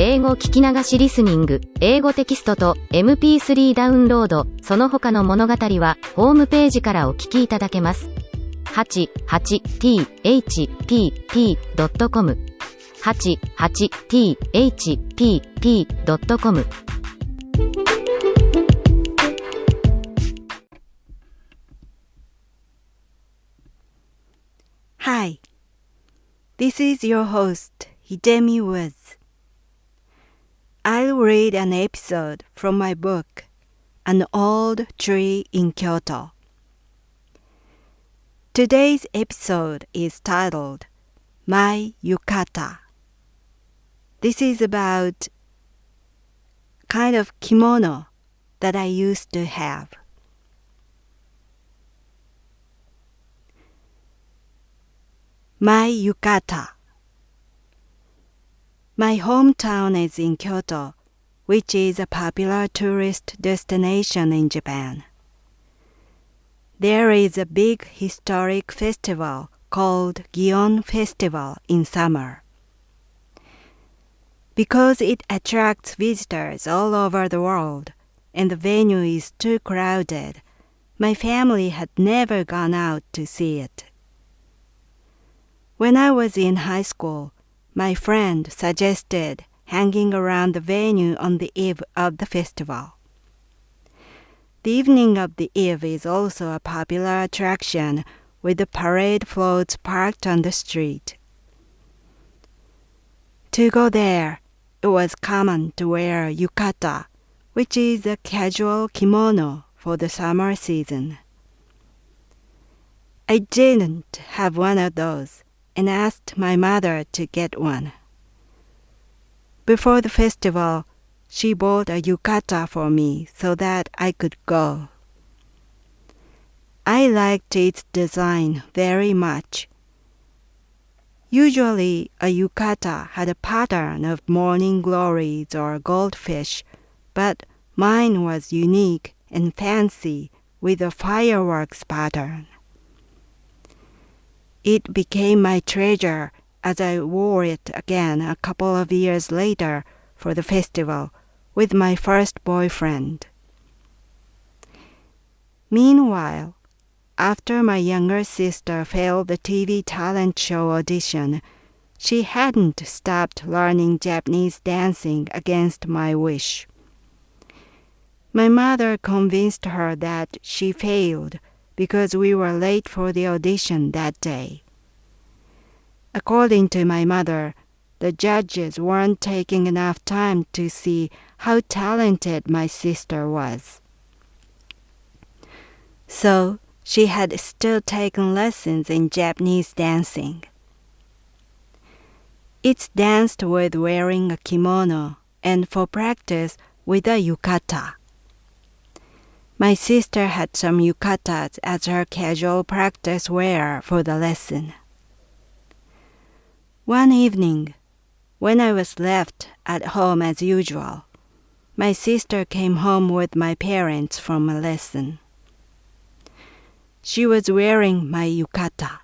英語聞き流しリスニング、英語テキストと MP3 ダウンロード、その他の物語はホームページからお聞きいただけます。88thpp.com 88thpp.com Hi, this is your host, Hidemi Woods. I'll read an episode from my book, An Old Tree in Kyoto. Today's episode is titled, My Yukata. This is about kind of kimono that I used to have. My yukata. My hometown is in Kyoto, which is a popular tourist destination in Japan. There is a big historic festival called Gion Festival in summer. Because it attracts visitors all over the world and the venue is too crowded, my family had never gone out to see it. When I was in high school, my friend suggested hanging around the venue on the eve of the festival. The evening of the eve is also a popular attraction with the parade floats parked on the street. To go there, it was common to wear yukata, which is a casual kimono for the summer season. I didn't have one of those and asked my mother to get one. Before the festival, she bought a yukata for me so that I could go. I liked its design very much. Usually, a yukata had a pattern of morning glories or goldfish, but mine was unique and fancy with a fireworks pattern. It became my treasure as I wore it again a couple of years later for the festival with my first boyfriend. Meanwhile, after my younger sister failed the TV talent show audition, she hadn't stopped learning Japanese dancing against my wish. My mother convinced her that she failed because we were late for the audition that day. According to my mother, the judges weren't taking enough time to see how talented my sister was. So, she had still taken lessons in Japanese dancing. It's danced with wearing a kimono and for practice with a yukata. My sister had some yukatas as her casual practice wear for the lesson. One evening, when I was left at home as usual, my sister came home with my parents from a lesson. She was wearing my yukata.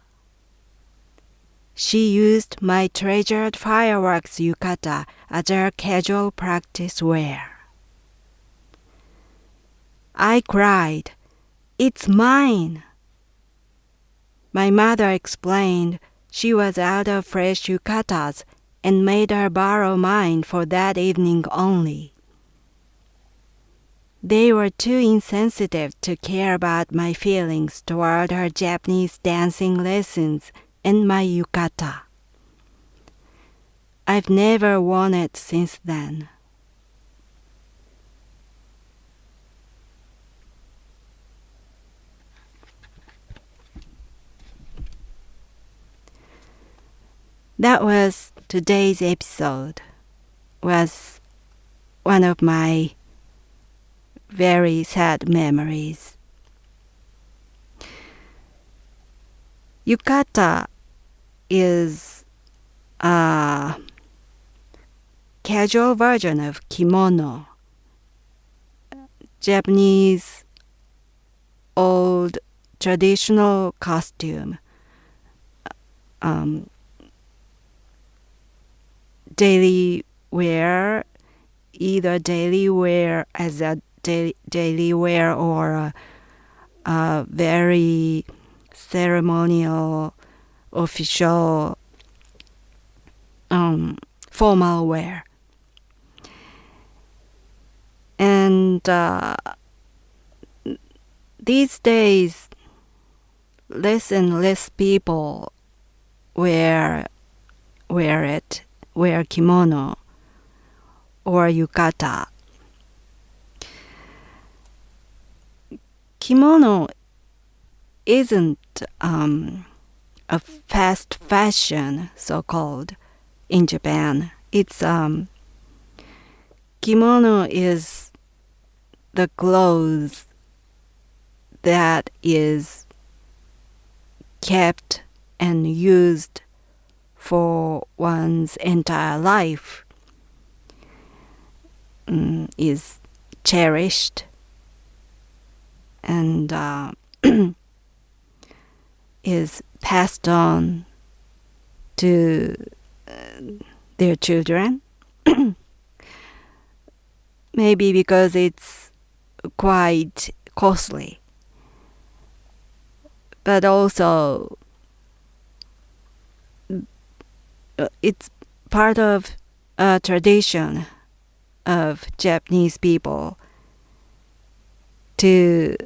She used my treasured fireworks yukata as her casual practice wear. I cried, "It's mine!" My mother explained she was out of fresh yukatas and made her borrow mine for that evening only. They were too insensitive to care about my feelings toward her Japanese dancing lessons and my yukata. I've never worn it since then. That was today's episode. Was one of my very sad memories. Yukata is a casual version of kimono, Japanese old traditional costume. Daily wear, either daily wear as a daily wear or a very ceremonial, official, formal wear. And these days, less and less people wear kimono or yukata. Kimono isn't a fast fashion, so-called, in Japan. It's kimono is the clothes that is kept and used for one's entire life, is cherished and is passed on to their children. Maybe because it's quite costly, but also it's part of a tradition of Japanese people to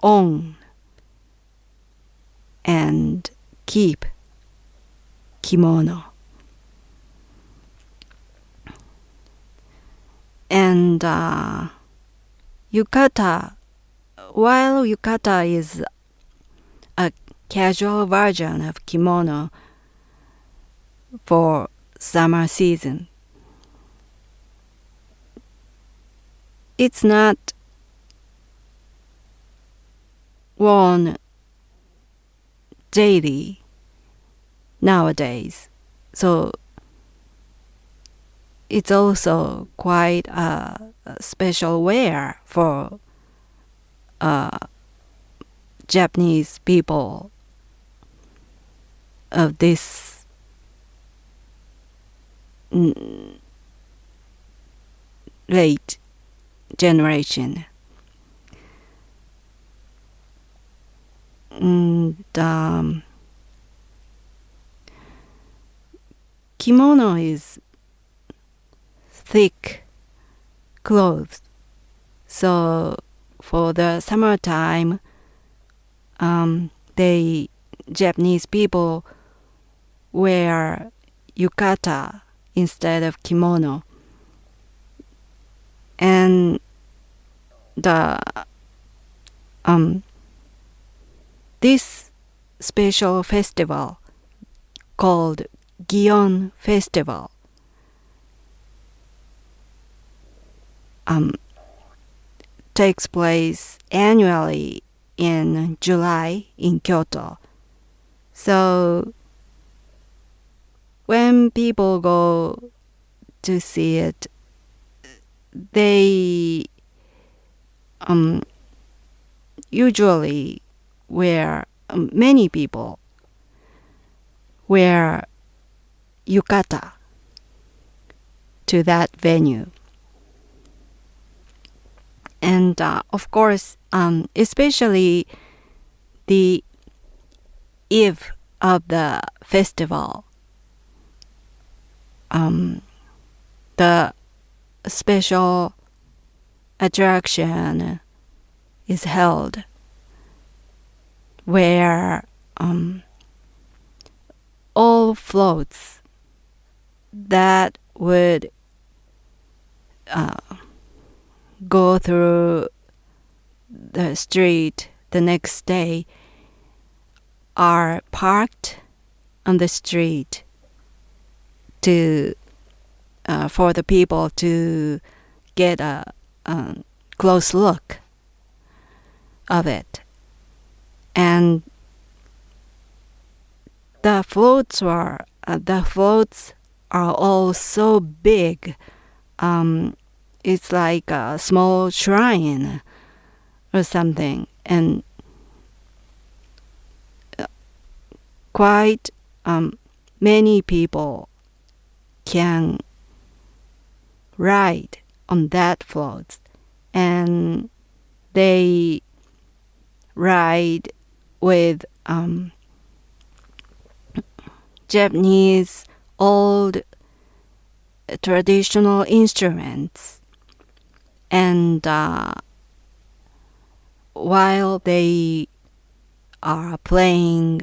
own and keep kimono. And yukata, while yukata is a casual version of kimono for summer season, it's not worn daily nowadays. So it's also quite a special wear for Japanese people of this late generation. And kimono is thick clothes, so for the summertime, Japanese people wear yukata instead of kimono. And this special festival called Gion Festival takes place annually in July in Kyoto. So when people go to see it, they usually many people wear yukata to that venue. And of course, especially the eve of the festival, the special attraction is held where all floats that would go through the street the next day are parked on the street to for the people to get a close look of it. And the floats are all so big. It's like a small shrine or something, and quite many people can ride on that float, and they ride with Japanese old traditional instruments, and while they are playing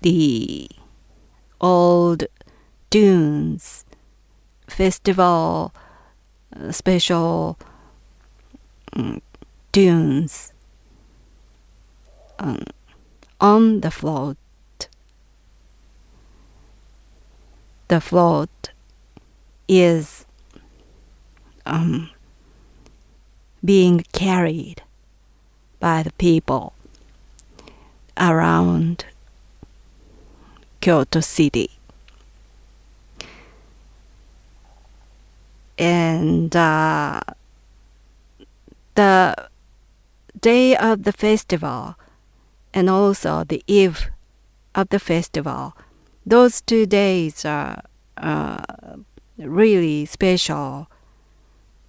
the old tunes, festival special tunes on the float. The float is being carried by the people around Kyoto City. And the day of the festival and also the eve of the festival, those 2 days are really special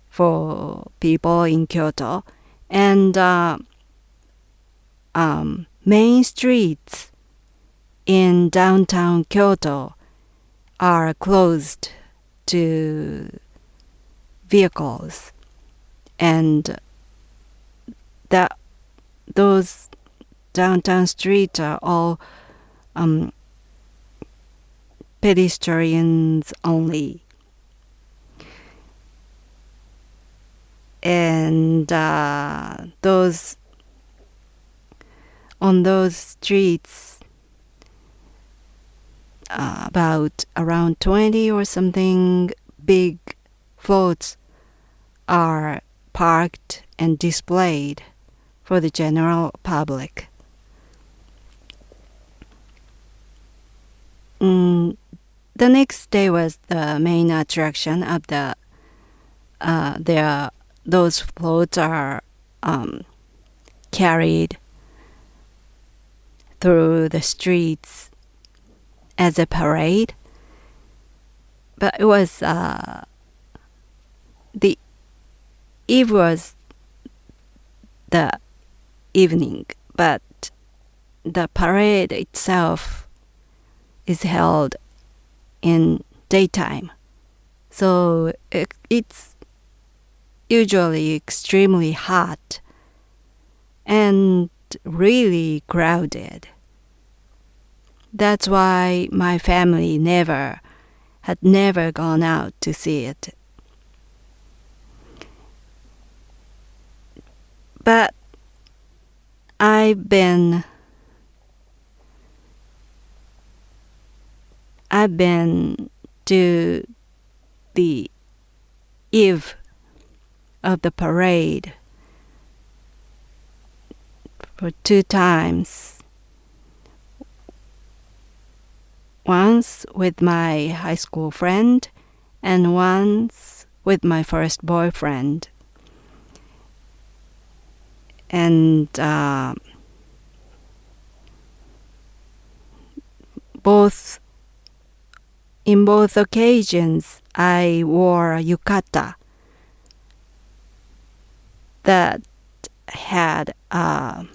for people in Kyoto. And main streets in downtown Kyoto are closed to vehicles, and those downtown streets are all pedestrians only. And on those streets, about around 20 or something big floats are parked and displayed for the general public. The next day was the main attraction of those floats are carried through the streets as a parade. But it was the eve was the evening, but the parade itself is held in daytime. So it's usually extremely hot and really crowded. That's why my family had never gone out to see it. But I've been to the eve of the parade for 2 times. Once with my high school friend and once with my first boyfriend. And in both occasions, I wore a yukata that had a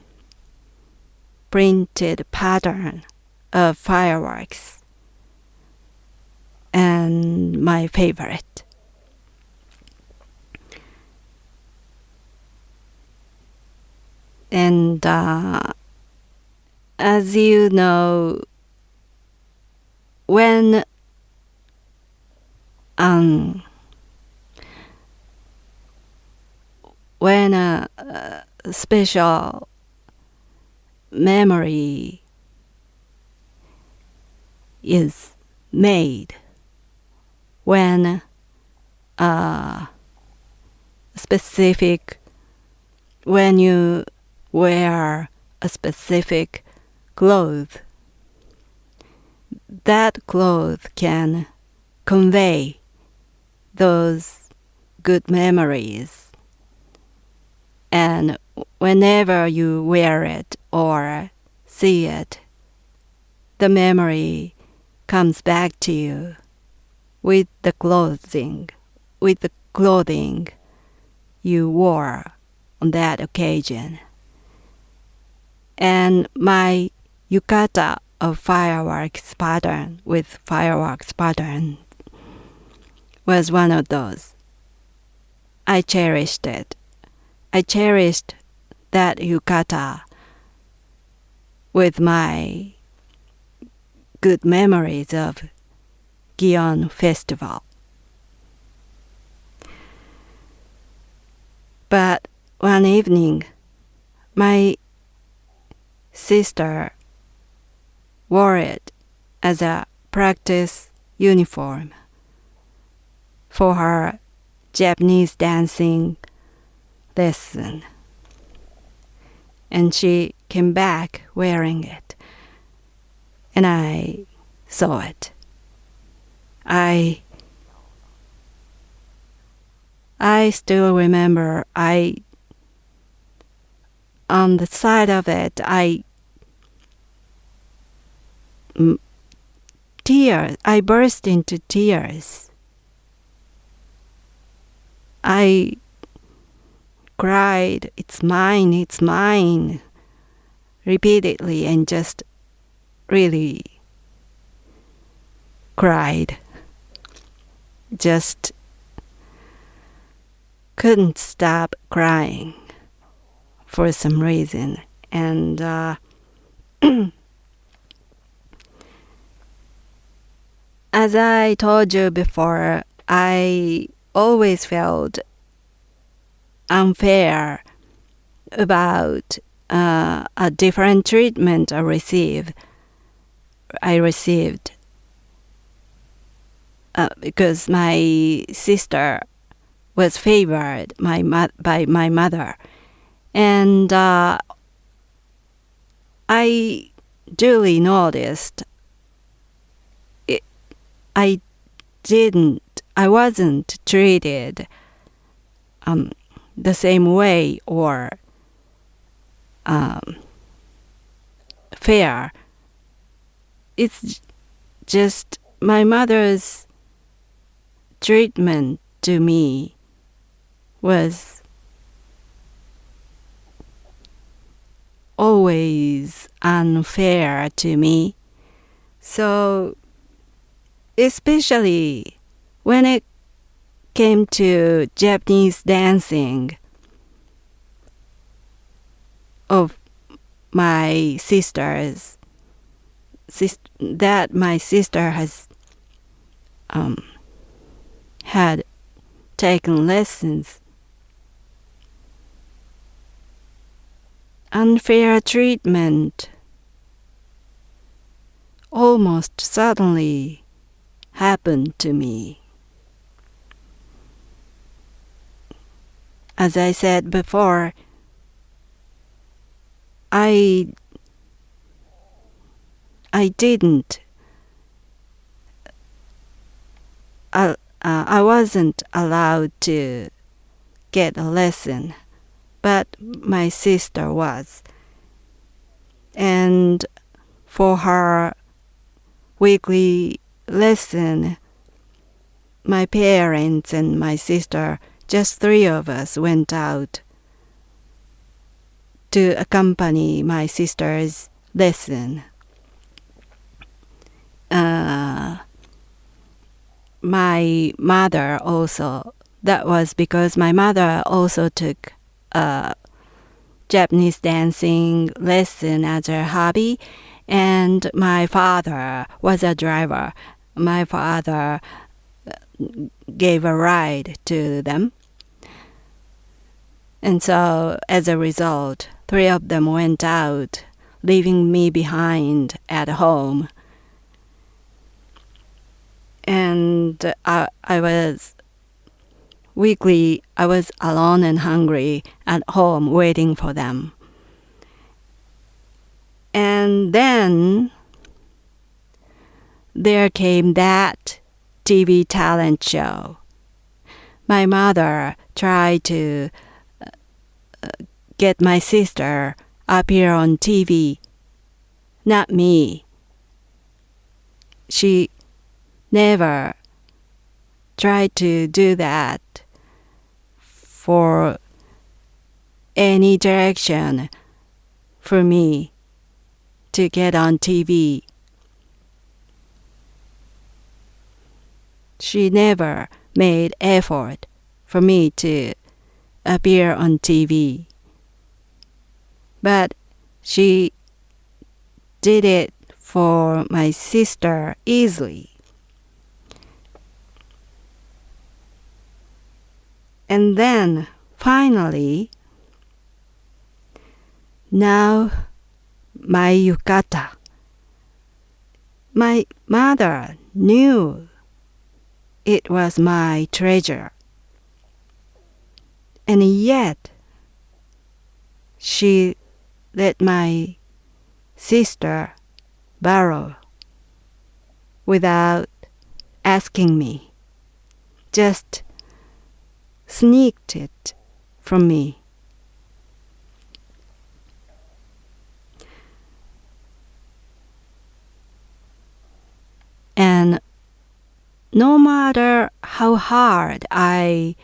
printed pattern of fireworks, and my favorite. And as you know, when a special memory is made, when you wear a specific cloth, that cloth can convey those good memories. And whenever you wear it or see it, the memory comes back to you with the clothing you wore on that occasion. And my yukata of fireworks pattern was one of those. I cherished it. I cherished that yukata with my good memories of Gion Festival. But one evening, my sister wore it as a practice uniform for her Japanese dancing lesson. And she came back wearing it. And I saw it. I still remember on the side of it, I burst into tears. I cried, it's mine, repeatedly, and just really cried. Just couldn't stop crying for some reason. And as I told you before, I always felt unfair about a different treatment I received because my sister was favored by my mother, and I duly noticed I wasn't treated the same way or fair. It's just my mother's treatment to me was always unfair to me. So especially when it came to Japanese dancing of my sisters, that my sister has had taken lessons. Unfair treatment almost suddenly happened to me. As I said before, I wasn't allowed to get a lesson, but my sister was. And for her weekly lesson, my parents and my sister, just three of us, went out to accompany my sister's lesson. My mother also, that was because my mother also took a Japanese dancing lesson as her hobby, and my father was a driver. My father gave a ride to them. And so, as a result, three of them went out, leaving me behind at home. And I was alone and hungry at home waiting for them. And then there came that TV talent show. My mother tried to get my sister appear on TV, not me. she never tried to do that for any direction for me to get on TV. She never made effort for me to appear on TV. But she did it for my sister easily. And then, finally, now my yukata. My mother knew it was my treasure. And yet, she let my sister borrow without asking me. Just sneaked it from me. And no matter how hard I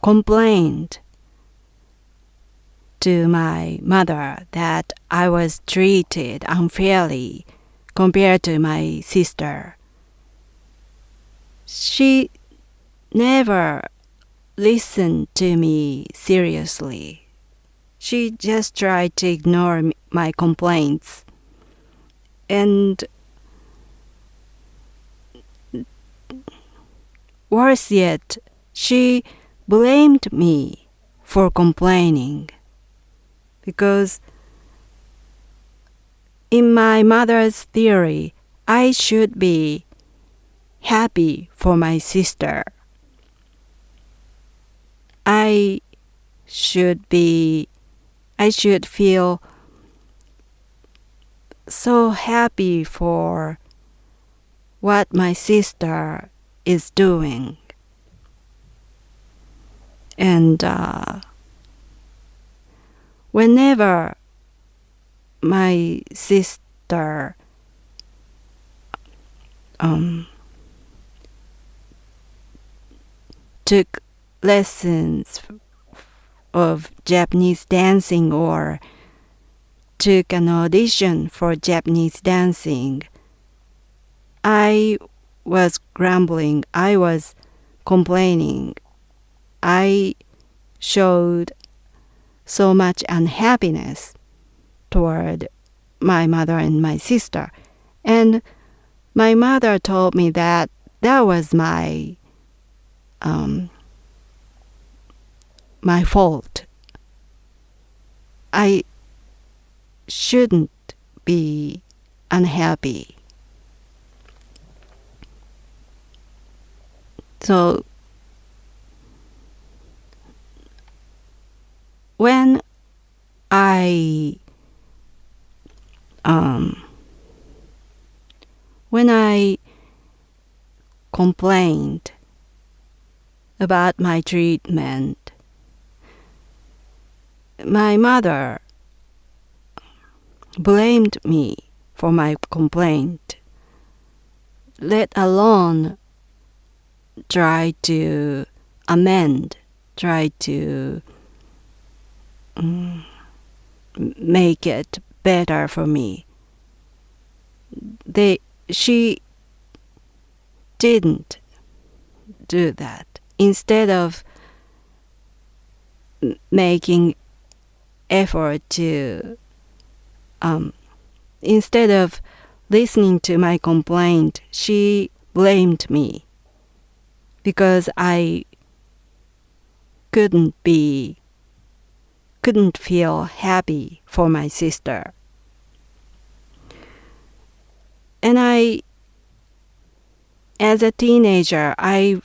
complained to my mother that I was treated unfairly compared to my sister, she never listened to me seriously. She just tried to ignore my complaints. And worse yet, she blamed me for complaining. Because in my mother's theory, I should be happy for my sister. I should feel so happy for what my sister is doing. And whenever my sister took lessons of Japanese dancing or took an audition for Japanese dancing, I was grumbling, I was complaining, I showed so much unhappiness toward my mother and my sister. And my mother told me that that was my fault. I shouldn't be unhappy. So when I complained about my treatment, my mother blamed me for my complaint, let alone try to amend, try to make it better for me. She didn't do that. Instead of making effort to instead of listening to my complaint, she blamed me because I couldn't feel happy for my sister. And as a teenager, I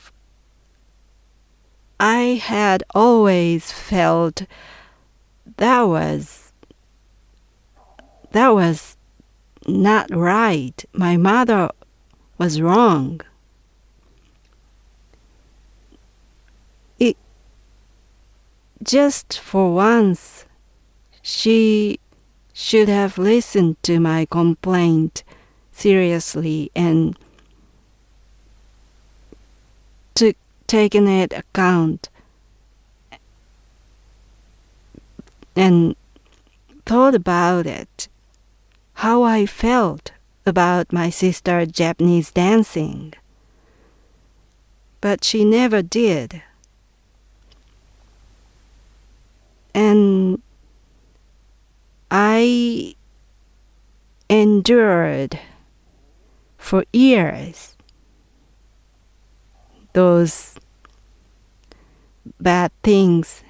had always felt that was not right. My mother was wrong. Just for once, She should have listened to my complaint seriously and taken it account and thought about it, how I felt about my sister's Japanese dancing. But she never did. And I endured for years those bad things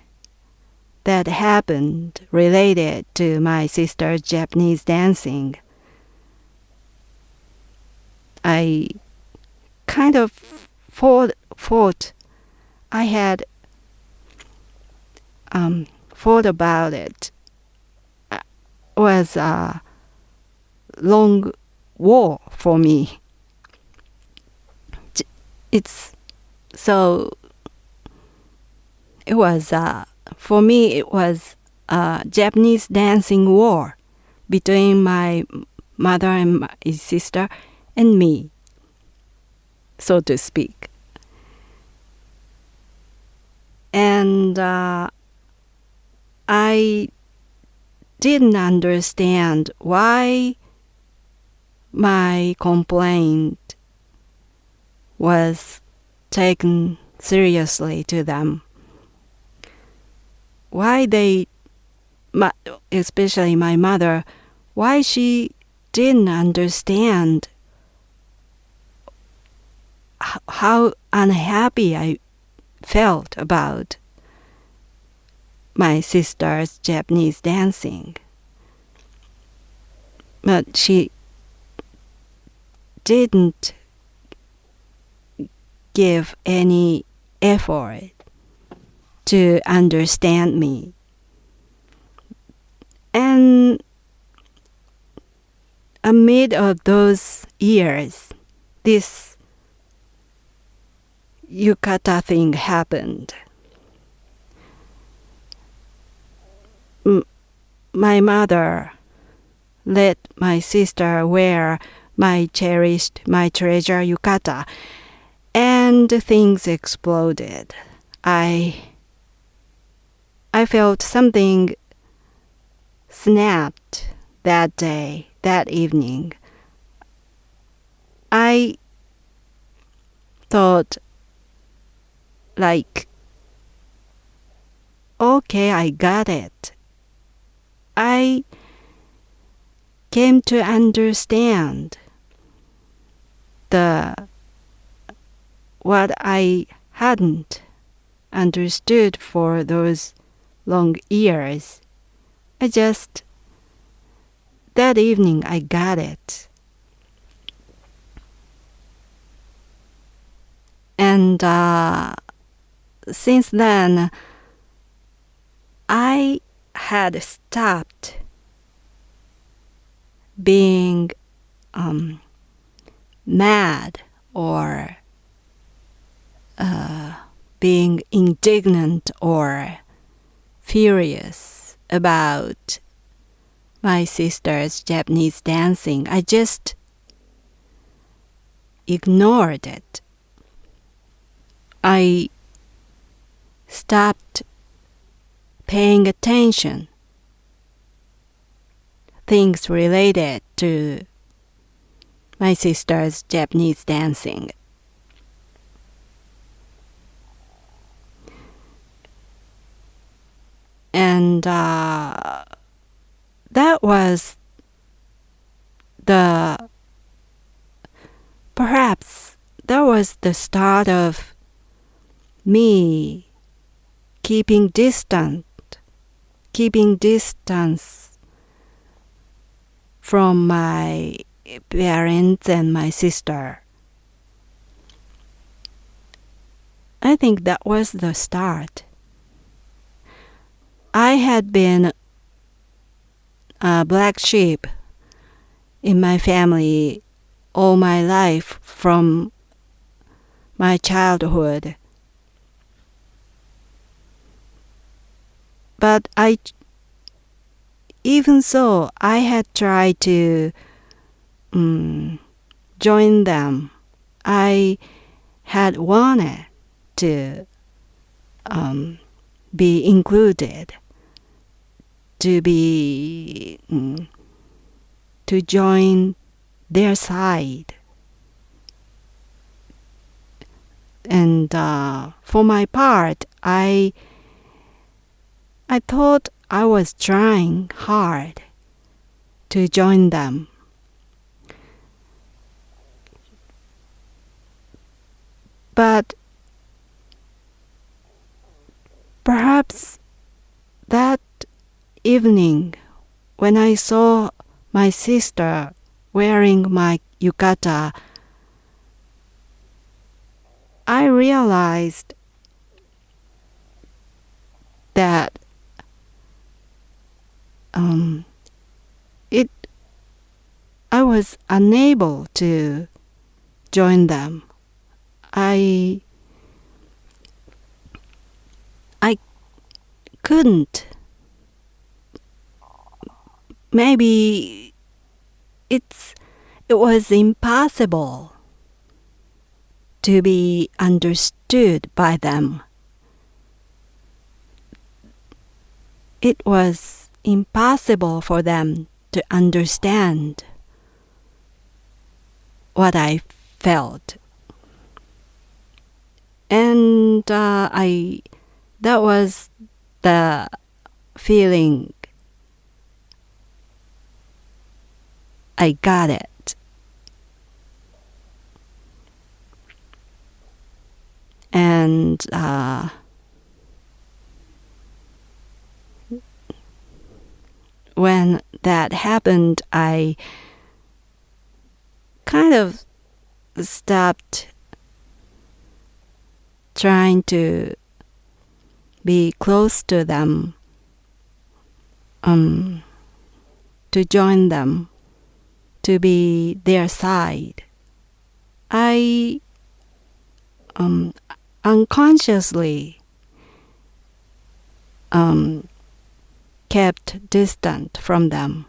that happened related to my sister's Japanese dancing. I kind of thought I had thought about it. It was a long war for me. For me, it was a Japanese dancing war between my mother and my sister and me, so to speak. And I didn't understand why my complaint was taken seriously to them. Why especially my mother, why she didn't understand how unhappy I felt about my sister's Japanese dancing. But she didn't give any effort to understand me. And amid of those years, this yukata thing happened. My mother let my sister wear my treasure yukata, and things exploded. I felt something snapped that day, that evening. I thought, like, okay, I got it. I came to understand what I hadn't understood for those long years. That evening I got it. And since then, I had stopped being mad or being indignant or furious about my sister's Japanese dancing. I just ignored it. I stopped paying attention. Things related to my sister's Japanese dancing. And that was perhaps that was the start of me keeping distance from my parents and my sister. I think that was the start. I had been a black sheep in my family all my life from my childhood. But I even so, I had tried to join them. I had wanted to be included, to join their side. And for my part, I thought I was trying hard to join them. But perhaps that evening, when I saw my sister wearing my yukata, I realized that I was unable to join them. I couldn't. Maybe it was impossible to be understood by them. It was impossible for them to understand what I felt. And that was the feeling I got it. And when that happened, I kind of stopped trying to be close to them, to join them, to be their side. I unconsciously kept distant from them.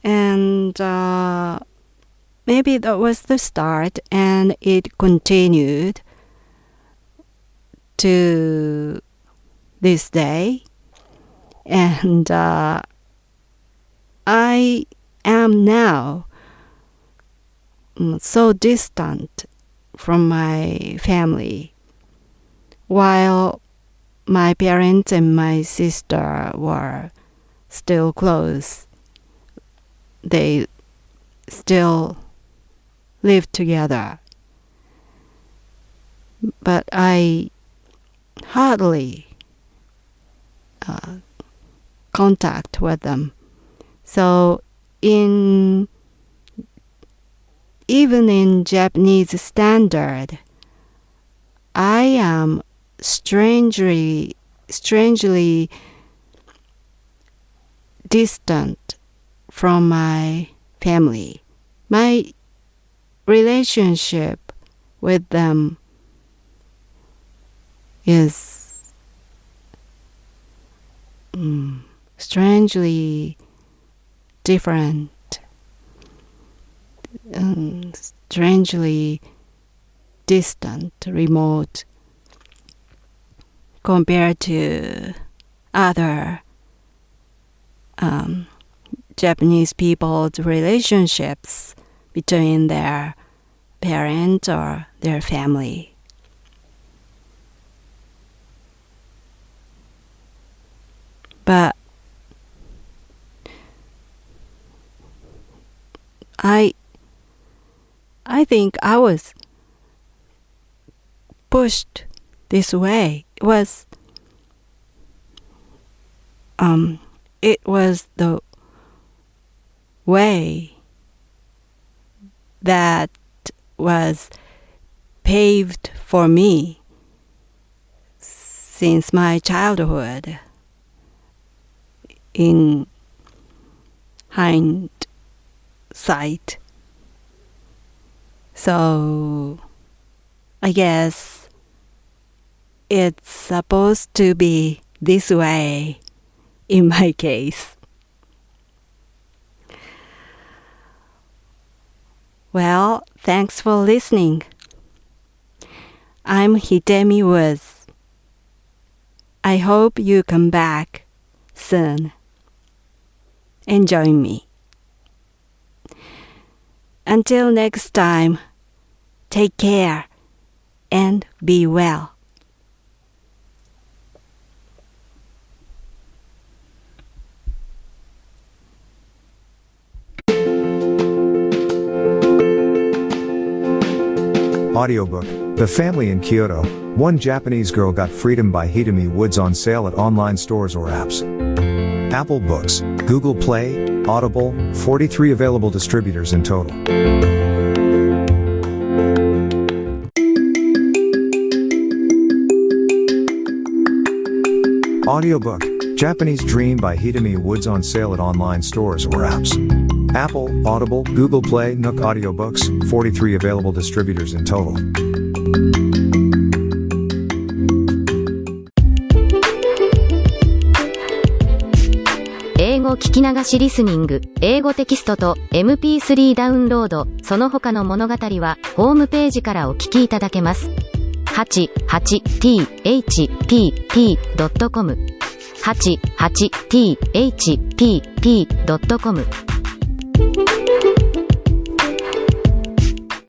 And maybe that was the start, and it continued to this day. And I am now so distant from my family, while my parents and my sister were still close. They still live together. But I hardly contact with them. So even in Japanese standard, I am strangely distant from my family. My relationship with them is strangely different, strangely distant, remote, compared to other Japanese people's relationships between their parents or their family. But I think I was pushed this way. It was the way that was paved for me since my childhood. In hindsight. So I guess it's supposed to be this way in my case. Well, thanks for listening. I'm Hidemi Woods. I hope you come back soon and join me. Until next time, take care and be well. Audiobook, The Family in Kyoto, One Japanese Girl Got Freedom by Hidemi Woods on sale at online stores or apps. Apple Books, Google Play, Audible, 43 available distributors in total. Audiobook, Japanese Dream by Hidemi Woods on sale at online stores or apps. Apple, Audible, Google Play, Nook Audiobooks, 43 available distributors in total. 英語聞き流しリスニング、英語テキストと MP3 ダウンロード、その他の物語はホームページからお聞きいただけます。88thpp.com 88thpp.com